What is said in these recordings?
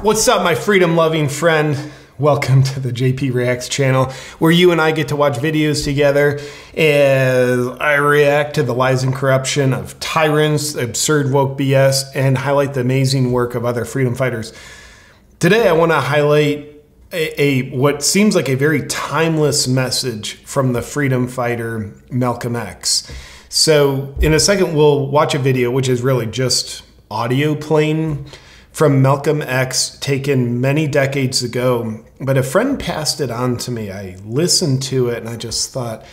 What's up, my freedom-loving friend? Welcome to the JP Reacts channel, where you and I get to watch videos together as I react to the lies and corruption of tyrants, absurd woke BS, and highlight the amazing work of other freedom fighters. Today, I want to highlight what seems like a very timeless message from the freedom fighter Malcolm X. So in a second, we'll watch a video, which is really just audio playing from Malcolm X, taken many decades ago, but a friend passed it on to me. I listened to it and I just thought,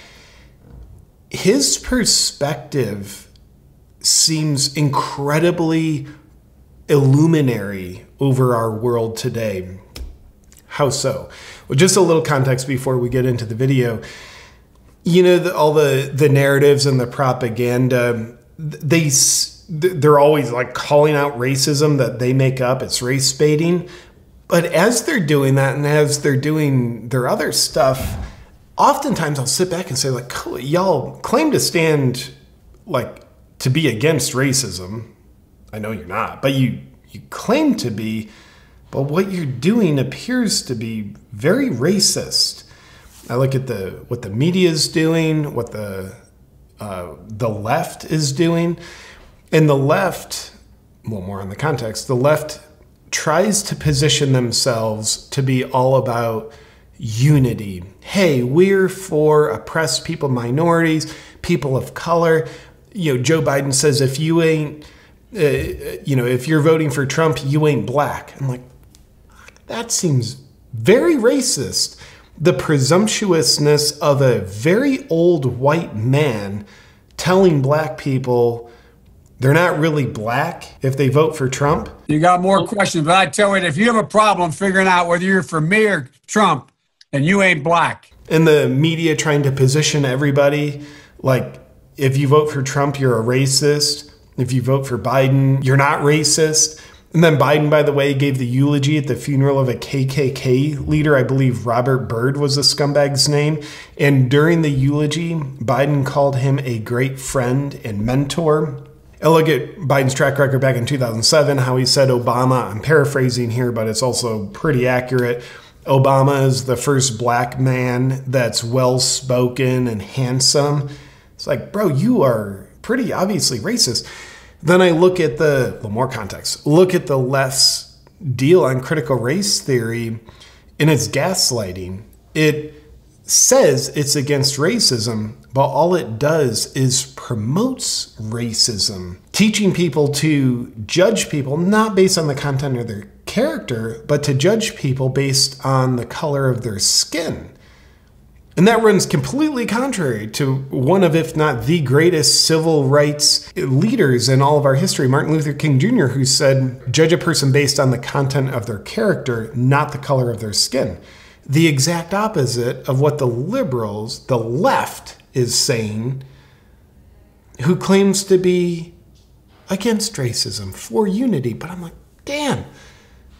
his perspective seems incredibly illuminary over our world today. How so? Well, just a little context before we get into the video. You know, all the narratives and the propaganda, they're always like calling out racism that they make up. It's race baiting. But as they're doing that and as they're doing their other stuff, oftentimes I'll sit back and say, like, y'all claim to stand, like, to be against racism. I know you're not, but you claim to be. But what you're doing appears to be very racist. I look at what the media is doing, what the left is doing. And the left, well, more on the context, the left tries to position themselves to be all about unity. Hey, we're for oppressed people, minorities, people of color. You know, Joe Biden says, if you ain't, if you're voting for Trump, you ain't black. I'm like, that seems very racist. The presumptuousness of a very old white man telling black people they're not really black if they vote for Trump. You got more questions, but I tell you, if you have a problem figuring out whether you're for me or Trump, then you ain't black. And the media trying to position everybody like, if you vote for Trump, you're a racist. If you vote for Biden, you're not racist. And then Biden, by the way, gave the eulogy at the funeral of a KKK leader. I believe Robert Byrd was the scumbag's name. And during the eulogy, Biden called him a great friend and mentor. And look at Biden's track record back in 2007, how he said Obama, I'm paraphrasing here, but it's also pretty accurate. Obama is the first black man that's well-spoken and handsome. It's like, bro, you are pretty obviously racist. Then I look at more context, look at the left's deal on critical race theory, and it's gaslighting. It says it's against racism, but all it does is promotes racism, teaching people to judge people not based on the content of their character, but to judge people based on the color of their skin. And that runs completely contrary to one of, if not the greatest civil rights leaders in all of our history, Martin Luther King Jr., who said, judge a person based on the content of their character, not the color of their skin. The exact opposite of what the liberals, the left, is saying, who claims to be against racism, for unity. But I'm like, damn,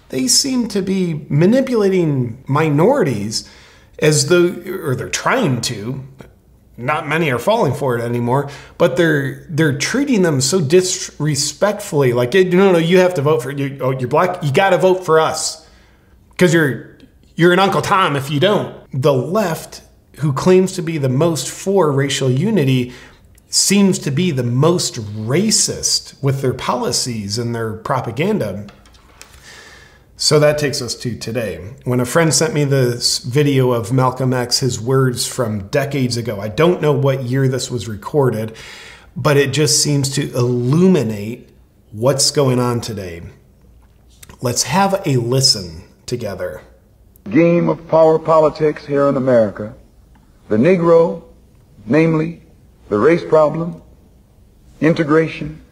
they seem to be manipulating minorities as though, or they're trying to. Not many are falling for it anymore, but they're treating them so disrespectfully. Like, no, you have to vote for you. Oh, you're black. You got to vote for us because you're an Uncle Tom if you don't. The left, who claims to be the most for racial unity, seems to be the most racist with their policies and their propaganda. So that takes us to today. When a friend sent me this video of Malcolm X, his words from decades ago, I don't know what year this was recorded, but it just seems to illuminate what's going on today. Let's have a listen together. Game of power politics here in America. The Negro, namely the race problem, integration,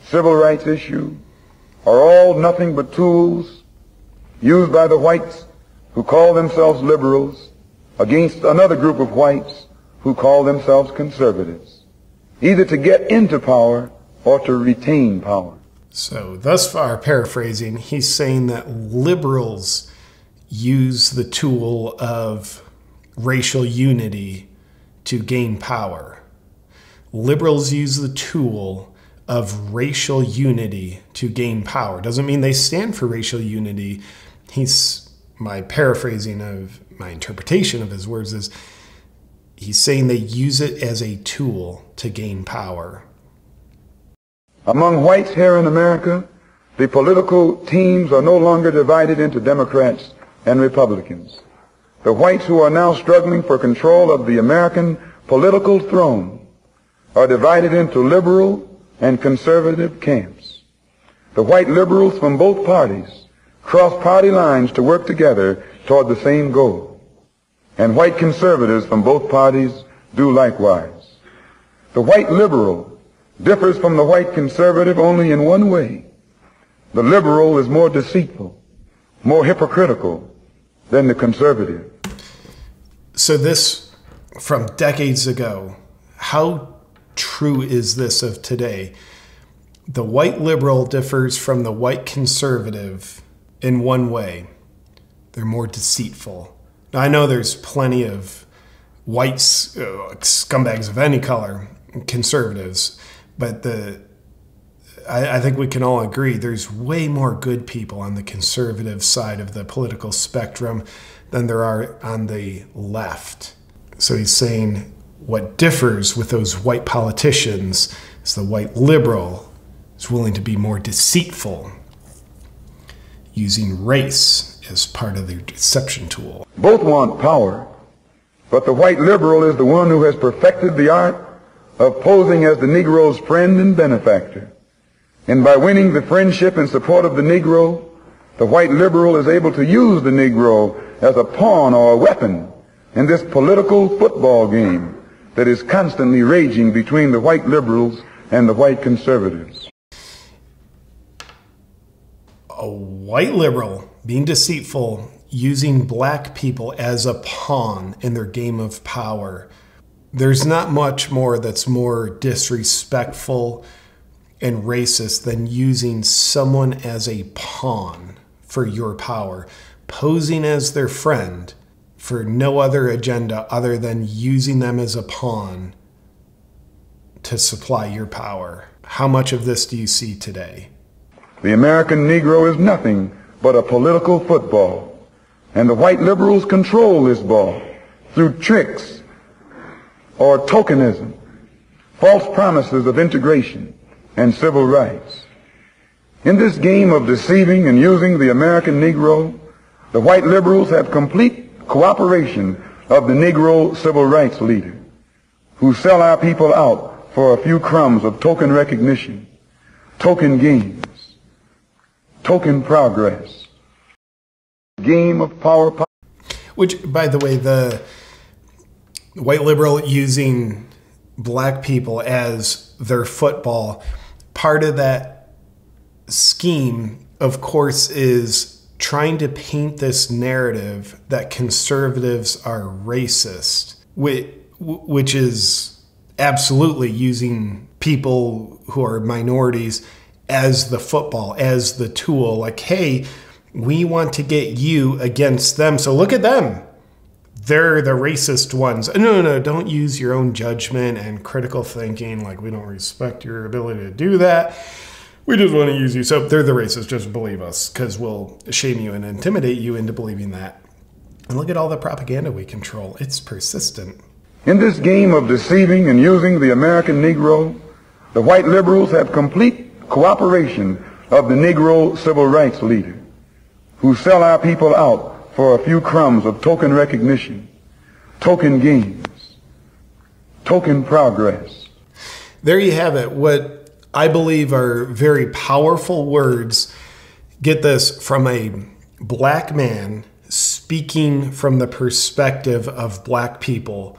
civil rights issue, are all nothing but tools used by the whites who call themselves liberals against another group of whites who call themselves conservatives, either to get into power or to retain power. So thus far, paraphrasing, he's saying that liberals use the tool of racial unity to gain power. Liberals use the tool of racial unity to gain power. Doesn't mean they stand for racial unity. My paraphrasing of my interpretation of his words is he's saying they use it as a tool to gain power. Among whites here in America, the political teams are no longer divided into Democrats and Republicans. The whites who are now struggling for control of the American political throne are divided into liberal and conservative camps. The white liberals from both parties cross party lines to work together toward the same goal. And white conservatives from both parties do likewise. The white liberal differs from the white conservative only in one way. The liberal is more deceitful, more hypocritical than the conservative. So this, from decades ago, how true is this of today? The white liberal differs from the white conservative in one way. They're more deceitful. Now, I know there's plenty of whites, scumbags of any color, conservatives, but I think we can all agree there's way more good people on the conservative side of the political spectrum than there are on the left. So he's saying what differs with those white politicians is the white liberal is willing to be more deceitful, using race as part of their deception tool. Both want power, but the white liberal is the one who has perfected the art of posing as the Negro's friend and benefactor. And by winning the friendship and support of the Negro, the white liberal is able to use the Negro as a pawn or a weapon in this political football game that is constantly raging between the white liberals and the white conservatives. A white liberal being deceitful, using black people as a pawn in their game of power. There's not much more that's more disrespectful and racist than using someone as a pawn for your power, posing as their friend for no other agenda other than using them as a pawn to supply your power. How much of this do you see today? The American Negro is nothing but a political football, and the white liberals control this ball through tricks or tokenism, false promises of integration and civil rights. In this game of deceiving and using the American Negro, the white liberals have complete cooperation of the Negro civil rights leader, who sell our people out for a few crumbs of token recognition, token gains, token progress. Game of power. Which, by the way, the white liberal using black people as their football, part of that scheme, of course, is trying to paint this narrative that conservatives are racist, which is absolutely using people who are minorities as the football, as the tool. Like, hey, we want to get you against them, so look at them. They're the racist ones. No, don't use your own judgment and critical thinking. Like, we don't respect your ability to do that. We just want to use you. So they're the racists. Just believe us, because we'll shame you and intimidate you into believing that. And look at all the propaganda we control. It's persistent. In this game of deceiving and using the American Negro, the white liberals have complete cooperation of the Negro civil rights leader, who sell our people out for a few crumbs of token recognition, token gains, token progress. There you have it. What I believe are very powerful words. Get this, from a black man speaking from the perspective of black people.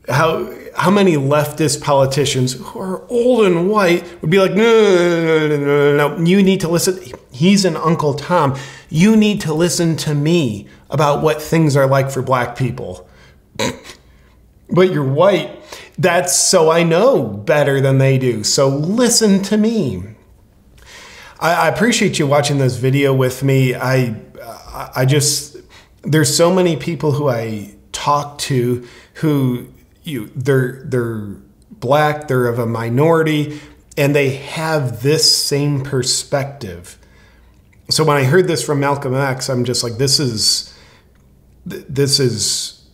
How many leftist politicians who are old and white would be like, no, you need to listen. He's an Uncle Tom. You need to listen to me about what things are like for black people. But you're white. That's so I know better than they do. So listen to me. I appreciate you watching this video with me. I just, there's so many people who I talk to who they're black, they're of a minority, And they have this same perspective. So when I heard this from Malcolm X, I'm just like, this is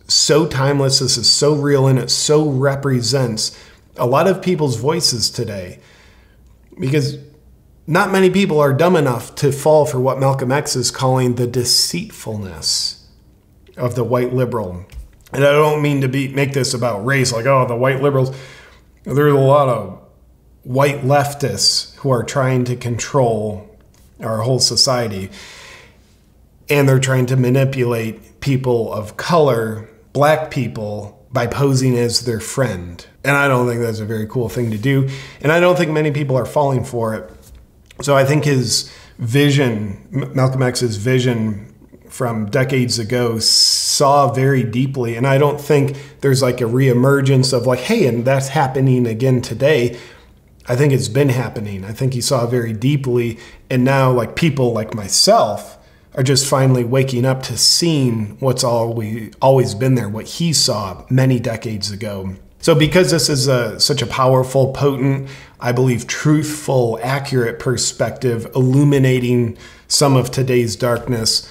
so timeless. This is so real, and it so represents a lot of people's voices today, because not many people are dumb enough to fall for what Malcolm X is calling the deceitfulness of the white liberal. And I don't mean to make this about race, like, oh, the white liberals. There's a lot of white leftists who are trying to control our whole society. And they're trying to manipulate people of color, black people, by posing as their friend. And I don't think that's a very cool thing to do. And I don't think many people are falling for it. So I think his vision, Malcolm X's vision from decades ago, saw very deeply. And I don't think there's like a reemergence of like, hey, and that's happening again today. I think it's been happening. I think he saw very deeply. And now like people like myself are just finally waking up to seeing what's always been there, what he saw many decades ago. So because this is such a powerful, potent, I believe truthful, accurate perspective illuminating some of today's darkness,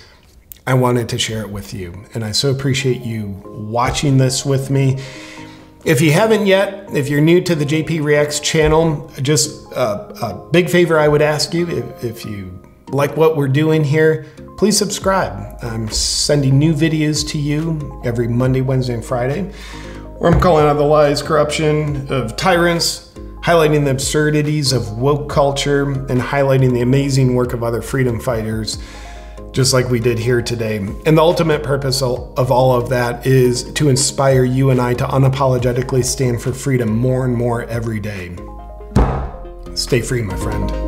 I wanted to share it with you. And I so appreciate you watching this with me. If you haven't yet, if you're new to the JP Reacts channel, just a big favor I would ask you, if you like what we're doing here, please subscribe. I'm sending new videos to you every Monday, Wednesday, and Friday, where I'm calling out the lies, corruption of tyrants, highlighting the absurdities of woke culture, and highlighting the amazing work of other freedom fighters, just like we did here today. And the ultimate purpose of all of that is to inspire you and I to unapologetically stand for freedom more and more every day. Stay free, my friend.